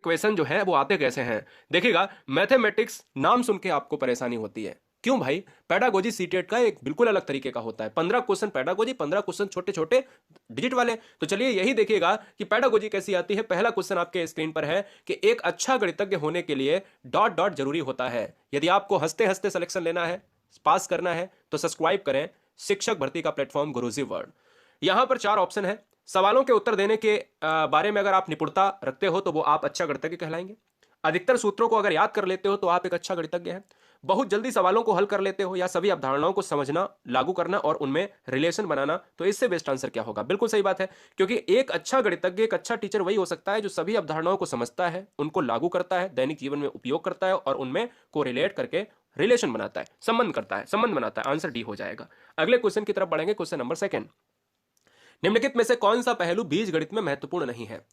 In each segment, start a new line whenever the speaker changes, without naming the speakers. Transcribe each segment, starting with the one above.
Question जो है वो आते कैसे हैं। देखिएगा, मैथमेटिक्स नाम सुन के आपको परेशानी होती है। क्यों भाई? पेडागोजी सीटेट का एक बिल्कुल अलग तरीके का होता है। 15 क्वेश्चन पेडागोजी, 15 क्वेश्चन छोटे छोटे डिजिट वाले। तो चलिए यही देखिएगा कि पेडागोजी कैसी आती है। पहला क्वेश्चन आपके स्क्रीन पर है कि एक अच्छा गणितज्ञ होने के लिए डॉट डॉट जरूरी होता है। यदि आपको हंसते हंसते सिलेक्शन लेना है, पास करना है, तो सब्सक्राइब करें शिक्षक भर्ती का प्लेटफॉर्म गुरुजी वर्ल्ड। यहां पर 4 ऑप्शन है। सवालों के उत्तर देने के बारे में अगर आप निपुणता रखते हो तो वो आप अच्छा गणितज्ञ कहलाएंगे। अधिकतर सूत्रों को अगर याद कर लेते हो तो आप एक अच्छा गणितज्ञ हैं। बहुत जल्दी सवालों को हल कर लेते हो या सभी अवधारणाओं को समझना, लागू करना और उनमें रिलेशन बनाना, तो इससे बेस्ट आंसर क्या होगा? बिल्कुल सही बात है, क्योंकि एक अच्छा गणितज्ञ, एक अच्छा टीचर वही हो सकता है जो सभी अवधारणाओं को समझता है, उनको लागू करता है, दैनिक जीवन में उपयोग करता है और उनमें को रिलेट करके रिलेशन बनाता है, संबंध करता है, संबंध बनाता है। आंसर डी हो जाएगा। अगले क्वेश्चन की तरफ बढ़ेंगे। Question number 2। निम्नलिखित में से कौन सा पहलू बीजगणित में महत्वपूर्ण नहीं है?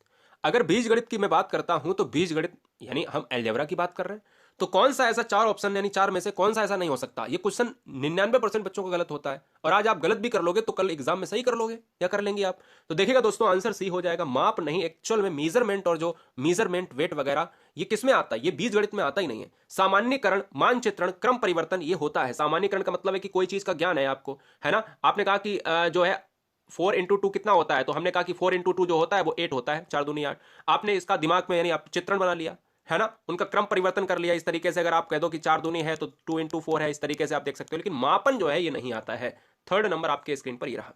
अगर बीजगणित की मैं बात करता हूं तो बीजगणित यानी हम अलजेब्रा की बात कर रहे हैं, तो कौन सा ऐसा 4 ऑप्शन यानी 4 में से कौन सा ऐसा नहीं हो सकता? ये क्वेश्चन 99% बच्चों को गलत होता है और आज आप गलत भी कर लोगे तो कल एग्जाम में सही कर लोगे या कर लेंगे आप। तो देखिएगा दोस्तों, आंसर सी हो जाएगा। माप नहीं, एक्चुअल में मेजरमेंट और जो मेजरमेंट वेट वगैरह ये किसमें आता है? ये बीजगणित में आता ही नहीं है। सामान्यकरण, मानचित्रण, क्रम परिवर्तन ये होता है। सामान्यकरण का मतलब है कि कोई चीज का ज्ञान है आपको, है ना। आपने कहा कि जो है 4 × 2 कितना होता है, तो हमने कहा कि 4 × 2 जो होता है वो 8 होता है, 4 दूनी 8। आपने इसका दिमाग में यानी आप चित्रण बना लिया, है ना, उनका क्रम परिवर्तन कर लिया इस तरीके से। अगर आप कह दो कि 4 दूनी है तो 2 × 4 है, इस तरीके से आप देख सकते हो। लेकिन मापन जो है ये नहीं आता है। थर्ड नंबर आपके स्क्रीन पर ये रहा।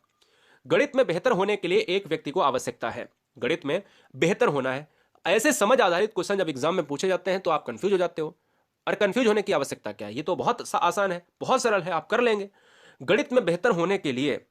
गणित में बेहतर होने के लिए एक व्यक्ति को आवश्यकता है। गणित में बेहतर होना है, ऐसे समझ आधारित क्वेश्चन जब एग्जाम में पूछे जाते हैं तो आप कंफ्यूज हो जाते हो। और कंफ्यूज होने की आवश्यकता क्या है? ये तो बहुत आसान है, बहुत सरल है, आप कर लेंगे। गणित में बेहतर होने के लिए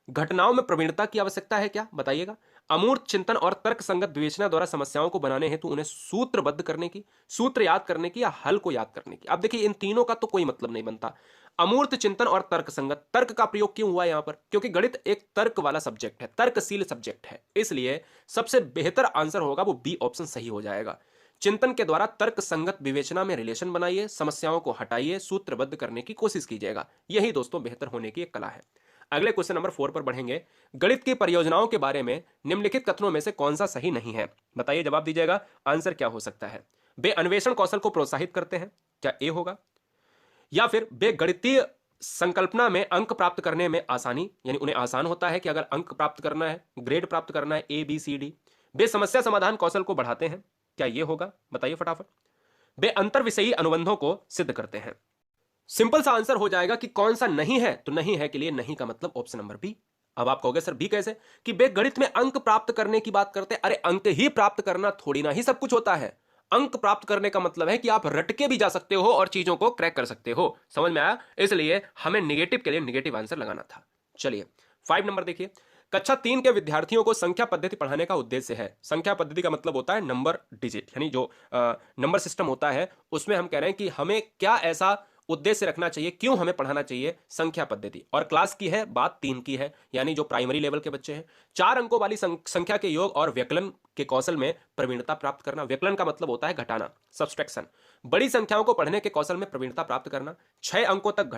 घटनाओं में प्रवीणता की आवश्यकता है क्या? बताइएगा। अमूर्त चिंतन और तर्क संगत विवेचना द्वारा समस्याओं को बनाने हेतु उन्हें सूत्रबद्ध करने की, सूत्र याद करने की या हल को याद करने की। अब देखिए, इन तीनों का तो कोई मतलब नहीं बनता। अमूर्त चिंतन और तर्क संगत, तर्क का प्रयोग क्यों हुआ यहां पर? क्योंकि गणित एक तर्क वाला सब्जेक्ट है, तर्कशील सब्जेक्ट है, इसलिए सबसे बेहतर आंसर होगा वो बी ऑप्शन सही हो जाएगा। चिंतन के द्वारा तर्क संगत विवेचना में रिलेशन बनाइए, समस्याओं को हटाइए, सूत्रबद्ध करने की कोशिश कीजिएगा। यही दोस्तों बेहतर होने की एक कला है। अगले क्वेश्चन नंबर 4 पर बढ़ेंगे। गणित की परियोजनाओं के बारे में निम्नलिखित कथनों में से कौन सा सही नहीं है? बताइए, जवाब दीजिएगा। आंसर क्या हो सकता है? वे अन्वेषण कौशल को प्रोत्साहित करते हैं, क्या ए होगा? या फिर वे गणितीय संकल्पना में अंक प्राप्त करने में आसानी, यानी उन्हें आसान होता है कि अगर अंक प्राप्त करना है, ग्रेड प्राप्त करना है, ए बी सी डी। वे समस्या समाधान कौशल को बढ़ाते हैं, क्या ये होगा? बताइए फटाफट। वे अंतर विषयी अनुबंधों को सिद्ध करते हैं। सिंपल सा आंसर हो जाएगा कि कौन सा नहीं है। तो नहीं है के लिए नहीं का मतलब ऑप्शन नंबर बी। अब आप कहोगे सर बी कैसे? कि वे गणित में अंक प्राप्त करने की बात करते हैं। अरे अंक ही प्राप्त करना थोड़ी ना ही सब कुछ होता है। अंक प्राप्त करने का मतलब है कि आप रट के भी जा सकते हो और चीजों को क्रैक कर सकते हो। समझ में आया? इसलिए हमें नेगेटिव के लिए नेगेटिव आंसर लगाना था। चलिए 5 नंबर देखिए। कक्षा 3 के विद्यार्थियों को संख्या पद्धति पढ़ाने का उद्देश्य है। संख्या पद्धति का मतलब होता है नंबर डिजिट, यानी जो नंबर सिस्टम होता है उसमें हम कह रहे हैं कि हमें क्या ऐसा उद्देश्य रखना चाहिए, क्यों हमें पढ़ाना चाहिए संख्या पद्धति। और क्लास की है बात 3 की है, यानी जो प्राइमरी लेवल के बच्चे हैं। 4 अंकों वाली संख्या के योग और व्यकलन के कौशल में प्रवीणता प्राप्त करना। व्यकलन का मतलब होता है घटाना, सब्सट्रैक्शन। बड़ी संख्याओं को पढ़ने के कौशल में प्रवीणता प्राप्त करना। 6 अंकों तक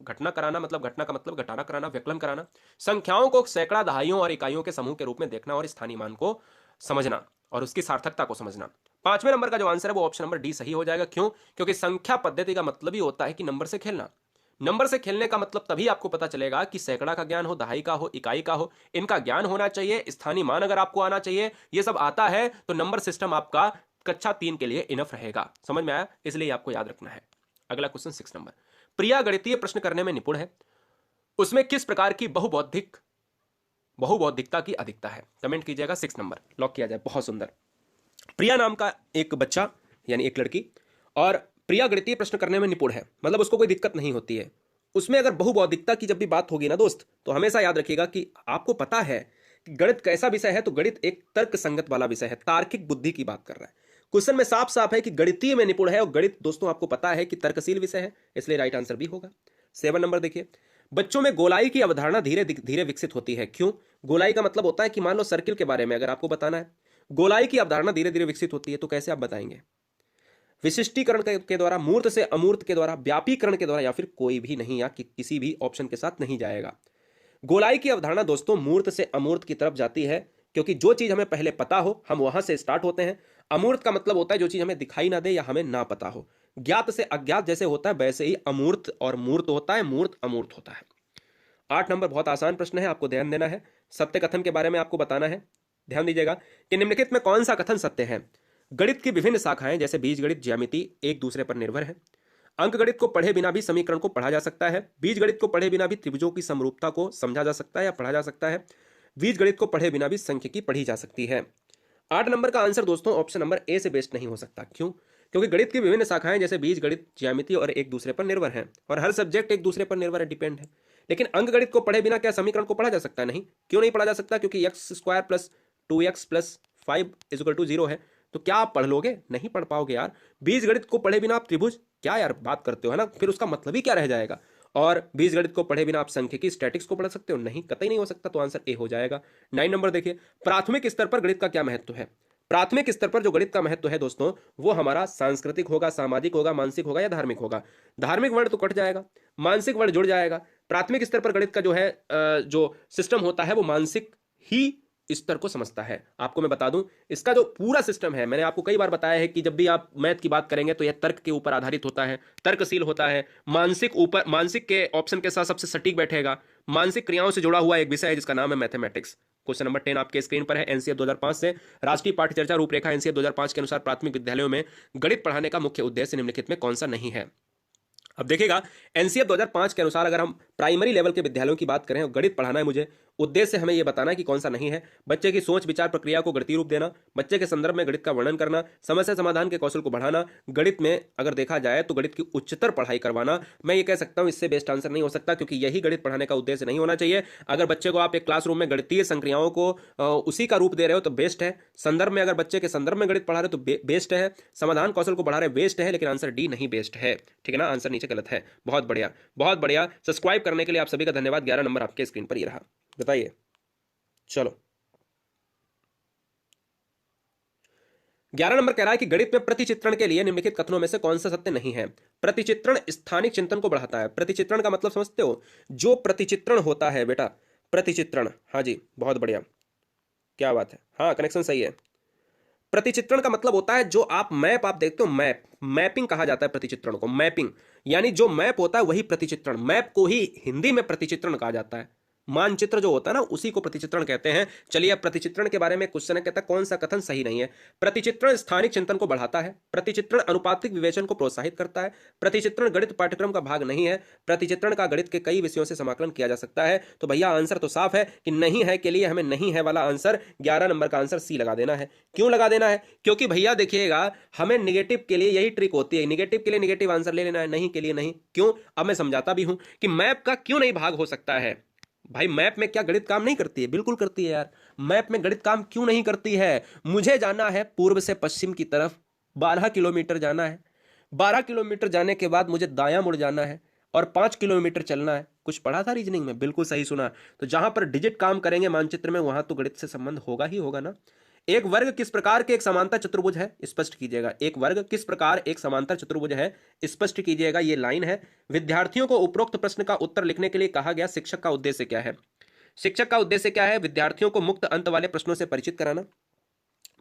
घटना कराना, मतलब घटना का मतलब घटाना कराना, व्यकलन कराना। संख्याओं को सैकड़ा, दहाइयों और इकाइयों के समूह के रूप में देखना और स्थानीय मान को समझना और उसकी सार्थकता को समझना। 5वें नंबर का जो आंसर है वो ऑप्शन नंबर डी सही हो जाएगा। क्यों? क्योंकि संख्या पद्धति का मतलब ही होता है कि नंबर से खेलना। नंबर से खेलने का मतलब तभी आपको पता चलेगा कि सैकड़ा का ज्ञान हो, दहाई का हो, इकाई का हो, इनका ज्ञान होना चाहिए। स्थानीय मान अगर आपको आना चाहिए, ये सब आता है तो नंबर सिस्टम आपका कक्षा 3 के लिए इनफ रहेगा। समझ में आया? इसलिए आपको याद रखना है। अगला क्वेश्चन 6 नंबर। प्रिया गणितीय प्रश्न करने में निपुण है, उसमें किस प्रकार की बहुबौद्धिकता की अधिकता है? कमेंट कीजिएगा। 6 नंबर लॉक किया जाए। बहुत सुंदर। प्रिया नाम का एक बच्चा यानी एक लड़की, और प्रिया गणितीय प्रश्न करने में निपुण है, मतलब उसको कोई दिक्कत नहीं होती है। उसमें अगर बहुबौद्धिकता की जब भी बात होगी ना दोस्त, तो हमेशा याद रखिएगा कि आपको पता है कि गणित कैसा विषय है। तो गणित एक तर्क संगत वाला विषय है, तार्किक बुद्धि की बात कर रहा है। क्वेश्चन में साफ साफ है कि गणितीय में निपुण है, और गणित दोस्तों आपको पता है कि तर्कशील विषय है, इसलिए राइट आंसर भी होगा। 7 नंबर देखिए। बच्चों में गोलाई की अवधारणा धीरे धीरे विकसित होती है। क्यों? गोलाई का मतलब होता है कि मान लो सर्किल के बारे में अगर आपको बताना है, गोलाई की अवधारणा धीरे धीरे विकसित होती है, तो कैसे आप बताएंगे? विशिष्टीकरण के द्वारा, मूर्त से अमूर्त के द्वारा, व्यापीकरण के द्वारा, या फिर कोई भी नहीं, या किसी भी ऑप्शन के साथ नहीं जाएगा। गोलाई की अवधारणा दोस्तों मूर्त से अमूर्त की तरफ जाती है, क्योंकि जो चीज हमें पहले पता हो हम वहां से स्टार्ट होते हैं। अमूर्त का मतलब होता है जो चीज हमें दिखाई ना दे या हमें ना पता हो। ज्ञात से अज्ञात जैसे होता है वैसे ही अमूर्त और मूर्त होता है, मूर्त अमूर्त होता है। 8 नंबर बहुत आसान प्रश्न है, आपको ध्यान देना है। सत्य कथन के बारे में आपको बताना है। ध्यान दीजिएगा कि निम्नलिखित में कौन सा कथन सत्य है। गणित की विभिन्न शाखाएं जैसे बीजगणित, ज्यामिति एक दूसरे पर निर्भर है। अंकगणित को पढ़े बिना भी समीकरण को पढ़ा जा सकता है। बीजगणित को पढ़े बिना भी त्रिभुजों की समरूपता को समझा जा सकता है या पढ़ा जा सकता है। बीजगणित को पढ़े बिना भी सांख्यिकी पढ़ी जा सकती है। 8 नंबर का आंसर दोस्तों ऑप्शन नंबर ए से बेस्ट नहीं हो सकता। क्यों? क्योंकि गणित की विभिन्न शाखाएं जैसे बीज गणित, ज्यामिति और एक दूसरे पर निर्भर हैं और हर सब्जेक्ट एक दूसरे पर निर्भर है, डिपेंड है। लेकिन अंक गणित को पढ़े बिना क्या समीकरण को पढ़ा जा सकता है? नहीं। क्यों नहीं पढ़ा जा सकता? क्योंकि x square plus 2x plus 5 is equal to 0 है। तो क्या आप पढ़ लोगे? नहीं पढ़ पाओगे यार। बीज गणित को पढ़े बिना आप त्रिभुज, क्या यार बात करते हो, है ना? फिर उसका मतलब ही क्या रह जाएगा। और बीजगणित को पढ़े बिना आप सांख्यिकी, स्टैटिक्स को पढ़ सकते हो? नहीं, कतई नहीं हो सकता। तो आंसर ए हो जाएगा। 9 नंबर देखिए, प्राथमिक स्तर पर गणित का क्या महत्व है। प्राथमिक स्तर पर जो गणित का महत्व है दोस्तों, वो हमारा सांस्कृतिक होगा, सामाजिक होगा, मानसिक होगा या धार्मिक होगा। धार्मिक वर्ण तो कट जाएगा, मानसिक वर्ण जुड़ जाएगा। प्राथमिक स्तर पर गणित का जो है जो सिस्टम होता है वो मानसिक ही स्तर को समझता है। आपको मैं बता दूं, इसका जो पूरा सिस्टम है, मैंने आपको कई बार बताया है कि जब भी आप मैथ की बात करेंगे तो यह तर्क के ऊपर आधारित होता है, तर्कशील होता है। मानसिक के ऑप्शन के साथ सबसे सटीक बैठेगा। मानसिक क्रियाओं से जुड़ा हुआ एक विषय है जिसका नाम है मैथमेटिक्स। क्वेश्चन नंबर 10 आपके स्क्रीन पर है, एनसीएफ 2005 से। राष्ट्रीय पाठ्य चर्चा रूपरेखा एनसीएफ 2005 के अनुसार प्राथमिक विद्यालयों में गणित पढ़ाने का मुख्य उद्देश्य निम्नलिखित में कौन सा नहीं है। अब देखिएगा, एनसीएफ 2005 के अनुसार अगर हम प्राइमरी लेवल के विद्यालयों की बात करें और गणित पढ़ाना है मुझे, उद्देश्य हमें यह बताना है कि कौन सा नहीं है। बच्चे की सोच विचार प्रक्रिया को गणितीय रूप देना, बच्चे के संदर्भ में गणित का वर्णन करना, समस्या समाधान के कौशल को बढ़ाना, गणित में अगर देखा जाए तो गणित की उच्चतर पढ़ाई करवाना। मैं ये कह सकता हूं इससे बेस्ट आंसर नहीं हो सकता, क्योंकि यही गणित पढ़ाने का उद्देश्य नहीं होना चाहिए। अगर बच्चे को आप एक क्लासरूम में गणितीय संक्रियाओं को उसी का रूप दे रहे हो तो बेस्ट है। संदर्भ में अगर बच्चे के संदर्भ में गणित पढ़ा रहे हो तो बेस्ट है। समाधान कौशल को बढ़ा रहे बेस्ट है, लेकिन आंसर डी नहीं बेस्ट है। ठीक है ना, आंसर नीचे गलत है। बहुत बढ़िया, बहुत बढ़िया। सब्सक्राइब करने के लिए आप सभी का धन्यवाद। 11 नंबर आपके स्क्रीन पर ये रहा। बताइए, चलो 11 नंबर कह रहा है कि गणित में प्रतिचित्रण के लिए निम्नलिखित कथनों में से कौन सा सत्य नहीं है। प्रतिचित्रण स्थानिक चिंतन को बढ़ाता है। प्रतिचित्रण का मतलब समझते हो? जो प्रतिचित्रण होता है बेटा, प्रतिचित्रण, हाँ जी बहुत बढ़िया, क्या बात है, हाँ कनेक्शन सही है। प्रतिचित्रण का मतलब होता है जो आप मैप आप देखते हो, मैप, मैपिंग कहा जाता है प्रतिचित्रण को, मैपिंग। यानी जो मैप होता है वही प्रतिचित्रण, मैप को ही हिंदी में प्रतिचित्रण कहा जाता है। मानचित्र जो होता है ना उसी को प्रतिचित्रण कहते हैं। चलिए अब प्रतिचित्रण के बारे में क्वेश्चन है, कहता है कौन सा कथन सही नहीं है। प्रतिचित्रण स्थानिक चिंतन को बढ़ाता है। प्रतिचित्रण अनुपातिक विवेचन को प्रोत्साहित करता है। प्रतिचित्रण गणित पाठ्यक्रम का भाग नहीं है। प्रतिचित्रण का गणित के कई विषयों से समाकलन किया जा सकता है। तो भैया आंसर तो साफ है कि नहीं है के लिए हमें नहीं है वाला आंसर 11 नंबर का आंसर सी लगा देना है। क्यों लगा देना है? क्योंकि भैया देखिएगा, हमें निगेटिव के लिए यही ट्रिक होती है, निगेटिव के लिए निगेटिव आंसर ले लेना है, नहीं के लिए नहीं। क्यों? अब मैं समझाता भी हूं कि मैप का क्यों नहीं भाग हो सकता है। भाई मैप में क्या गणित काम नहीं करती है? बिल्कुल करती है यार। मैप में गणित काम क्यों नहीं करती है? मुझे जाना है पूर्व से पश्चिम की तरफ, 12 किलोमीटर जाना है। 12 किलोमीटर जाने के बाद मुझे दायां मुड़ जाना है और 5 किलोमीटर चलना है। कुछ पढ़ा था रीजनिंग में? बिल्कुल सही सुना। तो जहां पर डिजिट काम करेंगे मानचित्र में, वहां तो गणित से संबंध होगा ही होगा ना। एक वर्ग किस प्रकार के एक समांतर चतुर्भुज है? स्पष्ट कीजिएगा। एक वर्ग किस प्रकार एक समांतर चतुर्भुज है? स्पष्ट कीजिएगा। ये लाइन है। विद्यार्थियों को उपरोक्त प्रश्न का उत्तर लिखने के लिए कहा गया। शिक्षक का उद्देश्य क्या है? शिक्षक का उद्देश्य क्या है? विद्यार्थियों को मुक्त अंत वाले प्रश्नों से परिचित कराना।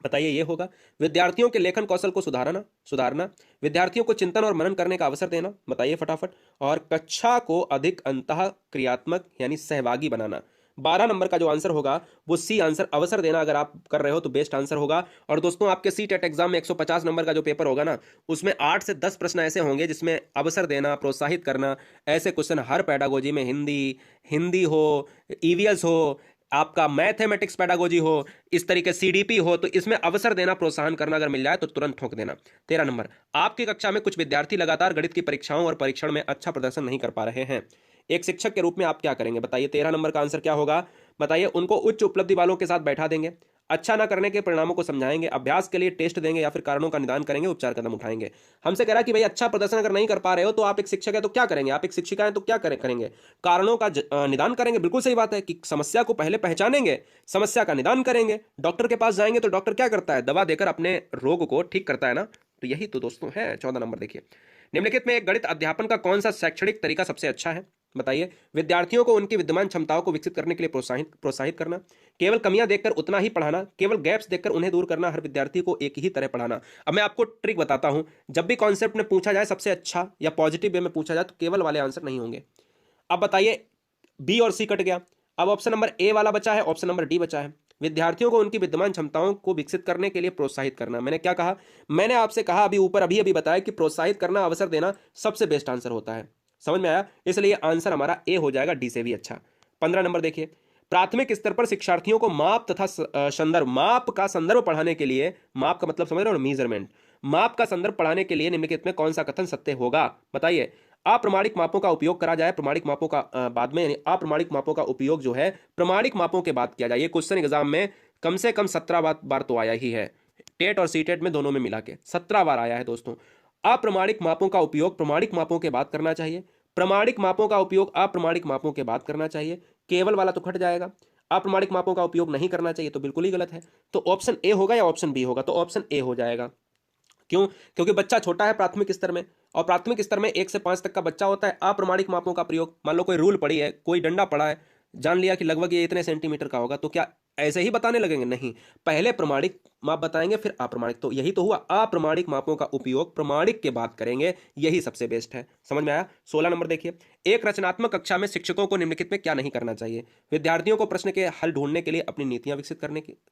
बताइए, ये होगा। विद्यार्थियों के लेखन कौशल को सुधारना। विद्यार्थियों को चिंतन और मनन करने का अवसर देना। बताइए फटाफट। और कक्षा को अधिक अंतः क्रियात्मक यानी सहभागी बनाना। 12 नंबर का जो आंसर होगा वो सी आंसर, अवसर देना अगर आप कर रहे हो तो बेस्ट आंसर होगा। और दोस्तों आपके सीटेट एग्जाम में 150 नंबर का जो पेपर होगा ना, उसमें 8 से 10 प्रश्न ऐसे होंगे जिसमें अवसर देना, प्रोत्साहित करना, ऐसे क्वेश्चन हर पेडागोजी में, हिंदी हो, ईवीएस हो, आपका मैथमेटिक्स पेडागोजी हो, इस तरीके सीडीपी हो, तो इसमें अवसर देना, प्रोत्साहन करना अगर मिल जाए तो तुरंत ठोक देना। 13 नंबर, आपकी कक्षा में कुछ विद्यार्थी लगातार गणित की परीक्षाओं और परीक्षण में अच्छा प्रदर्शन नहीं कर पा रहे हैं। एक शिक्षक के रूप में आप क्या करेंगे? बताइए। 13 नंबर का आंसर क्या होगा? बताइए। उनको उच्च उपलब्धि वालों के साथ बैठा देंगे, अच्छा ना करने के परिणामों को समझाएंगे, अभ्यास के लिए टेस्ट देंगे, या फिर कारणों का निदान करेंगे, उपचार कदम उठाएंगे। हमसे कह रहा है कि भाई अच्छा प्रदर्शन अगर नहीं कर पा रहे हो तो आप एक शिक्षक है तो क्या करेंगे? आप एक शिक्षिका है तो क्या करेंगे? कारणों का निदान करेंगे। बिल्कुल सही बात है कि समस्या को पहले पहचानेंगे, समस्या का निदान करेंगे। डॉक्टर के पास जाएंगे तो डॉक्टर क्या करता है? दवा देकर अपने रोग को ठीक करता है ना। तो यही तो दोस्तों है। 14 नंबर देखिए, निम्नलिखित में एक गणित अध्यापन का कौन सा शैक्षणिक तरीका सबसे अच्छा है? बताइए। विद्यार्थियों को उनकी विद्यमान क्षमताओं को विकसित करने के लिए प्रोत्साहित करना, केवल कमियां देखकर उतना ही पढ़ाना, केवल गैप्स देखकर उन्हें दूर करना, हर विद्यार्थी को एक ही तरह पढ़ाना। अब मैं आपको ट्रिक बताता हूं, जब भी कॉन्सेप्ट में पूछा जाए सबसे अच्छा या पॉजिटिव वे में पूछा जाए तो केवल वाले आंसर नहीं होंगे। अब बताइए, बी और सी कट गया, अब ऑप्शन नंबर ए वाला बचा है, ऑप्शन नंबर डी बचा है। विद्यार्थियों को उनकी विद्यमान क्षमताओं को विकसित करने के लिए प्रोत्साहित करना। मैंने क्या कहा, मैंने आपसे कहा अभी ऊपर अभी बताया कि प्रोत्साहित करना, अवसर देना सबसे बेस्ट आंसर होता है। समझ में आया? इसलिए आंसर हमारा ए हो जाएगा, डी से भी अच्छा। 15 नंबर देखिए, प्राथमिक स्तर पर शिक्षार्थियों को माप तथा संदर्भ, माप का संदर्भ पढ़ाने के लिए, माप का मतलब समझ रहे हो, मेजरमेंट, माप का संदर्भ पढ़ाने के लिए निम्नलिखित में कौन सा कथन सत्य होगा? बताइए। अप्रमाणिक मापों का उपयोग करा जाए, प्रमाणिक मापों का बाद में, यानी अप्रमाणिक मापों का उपयोग जो है प्रमाणिक मापों के बाद किया जाए। ये क्वेश्चन एग्जाम में कम से कम 17 बार तो आया ही है, टेट और सीटेट में दोनों में मिला के 17 बार आया है दोस्तों। अप्रमाणिक मापों का उपयोग प्रमाणिक मापों के बाद करना चाहिए, प्रमाणिक मापों का उपयोग अप्रमाणिक मापों के बाद करना चाहिए। केवल वाला तो कट जाएगा, अप्रमाणिक मापों का उपयोग नहीं करना चाहिए तो बिल्कुल ही गलत है। तो ऑप्शन ए होगा या ऑप्शन बी होगा? तो ऑप्शन ए हो जाएगा। क्यों? क्योंकि बच्चा छोटा है प्राथमिक स्तर में, और प्राथमिक स्तर में 1 से 5 तक का बच्चा होता है। अप्रमाणिक मापों का प्रयोग, मान लो कोई रूल पड़ी है, कोई डंडा पड़ा है, जान लिया कि लगभग ये इतने सेंटीमीटर का होगा, तो क्या ऐसे ही बताने लगेंगे? नहीं, पहले प्रमाणिक माप बताएंगे फिर अप्रमाणिक। तो यही तो हुआ, अप्रमाणिक मापों का उपयोग प्रमाणिक के बाद करेंगे, यही सबसे बेस्ट है। समझ में आया? 16 नंबर देखिए, एक रचनात्मक कक्षा में शिक्षकों को निम्नलिखित में क्या नहीं करना चाहिए? विद्यार्थियों को प्रश्न के हल ढूंढने के लिए अपनी नीतियां विकसित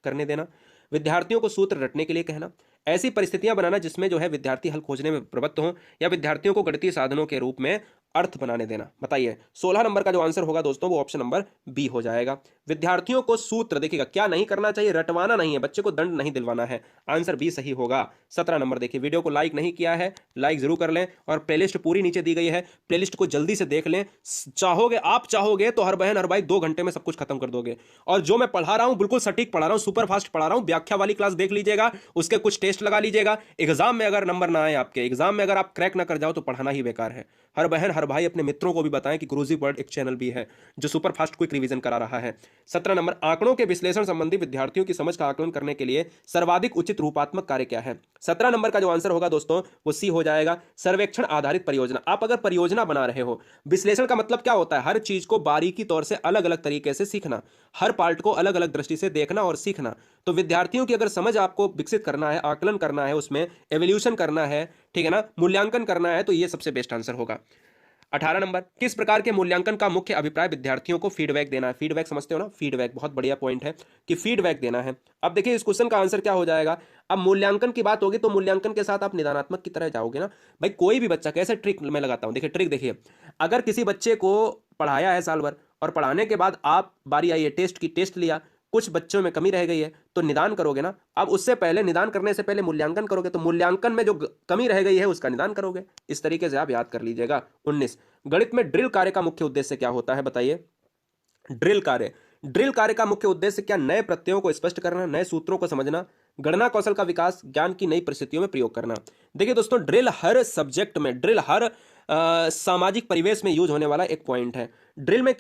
करने देना, विद्यार्थियों को सूत्र रटने के लिए कहना, ऐसी परिस्थितियां बनाना जिसमें जो है विद्यार्थी हल खोजने में प्रवृत्त हों, या विद्यार्थियों को गणितीय साधनों के रूप में अर्थ बनाने देना। बताइए। 16 नंबर का जो आंसर होगा दोस्तों वो ऑप्शन नंबर बी हो जाएगा। विद्यार्थियों को सूत्र, देखिएगा, क्या नहीं करना चाहिए? रटवाना नहीं है, बच्चे को दंड नहीं दिलवाना है। आंसर बी सही होगा। 17 नंबर देखिए, वीडियो को लाइक नहीं किया है, लाइक जरूर कर लें, और प्लेलिस्ट पूरी नीचे दी गई है, प्लेलिस्ट को जल्दी से देख लें। आप चाहोगे तो हर बहन हर भाई 2 घंटे में सब कुछ खत्म कर दोगे। और जो मैं पढ़ा रहा हूं बिल्कुल सटीक पढ़ा रहा हूं, सुपर फास्ट पढ़ा रहा हूं। व्याख्या वाली क्लास देख लीजिएगा, उसके कुछ टेस्ट लगा लीजिएगा। एग्जाम में अगर नंबर ना आए, आपके एग्जाम में अगर आप क्रैक ना कर जाओ तो पढ़ाना ही बेकार है। हर बहन हर भाई अपने मित्रों को भी बताएं कि गुरुजी वर्ल्ड एक चैनल भी है जो सुपर फास्ट क्विक रिवीजन करा रहा है। 17 नंबर, आंकड़ों के विश्लेषण संबंधी विद्यार्थियों की समझ का आकलन करने के लिए सर्वाधिक उचित रूपात्मक कार्य क्या है? 17 नंबर का जो आंसर होगा दोस्तों वो सी हो जाएगा, सर्वेक्षण आधारित परियोजना। आप अगर परियोजना बना रहे हो, विश्लेषण का मतलब क्या होता है? हर चीज को बारीकी तौर से अलग अलग तरीके से सीखना, हर पार्ट को अलग अलग दृष्टि से देखना और सीखना। तो विद्यार्थियों की अगर समझ आपको विकसित करना है, आकलन करना है, उसमें एवोल्यूशन करना है, ठीक है ना, मूल्यांकन करना है, तो ये सबसे बेस्ट आंसर होगा। 18 नंबर, किस प्रकार के मूल्यांकन का मुख्य अभिप्राय विद्यार्थियों को फीडबैक देना है? फीडबैक समझते हो ना, फीडबैक बहुत बढ़िया पॉइंट है कि फीडबैक देना है। अब देखिए इस क्वेश्चन का आंसर क्या हो जाएगा। अब मूल्यांकन की बात होगी तो मूल्यांकन के साथ आप निदानात्मक की तरह जाओगे ना भाई। कोई भी बच्चा, कैसे ट्रिक मैं लगाता हूं, देखिए ट्रिक देखिए, अगर किसी बच्चे को पढ़ाया है साल भर और पढ़ाने के बाद आप बारी आई है टेस्ट की, टेस्ट लिया, कुछ बच्चों में कमी रह गई है तो निदान करोगे ना। अब उससे पहले, निदान करने से पहले मूल्यांकन करोगे, तो मूल्यांकन में जो कमी रह गई है उसका निदान करोगे। इस तरीके से आप याद कर लीजिएगा। 19, गणित में ड्रिल कार्य का मुख्य उद्देश्य क्या होता है? बताइए। ड्रिल कार्य, ड्रिल कार्य का मुख्य उद्देश्य क्या? नए प्रत्ययों को स्पष्ट करना, नए सूत्रों को समझना, गणना कौशल का विकास, ज्ञान की नई परिस्थितियों में प्रयोग करना। देखिए दोस्तों, ड्रिल हर सब्जेक्ट में, ड्रिल हर सामाजिक परिवेश में यूज होने वाला एक पॉइंट है। ड्रिल में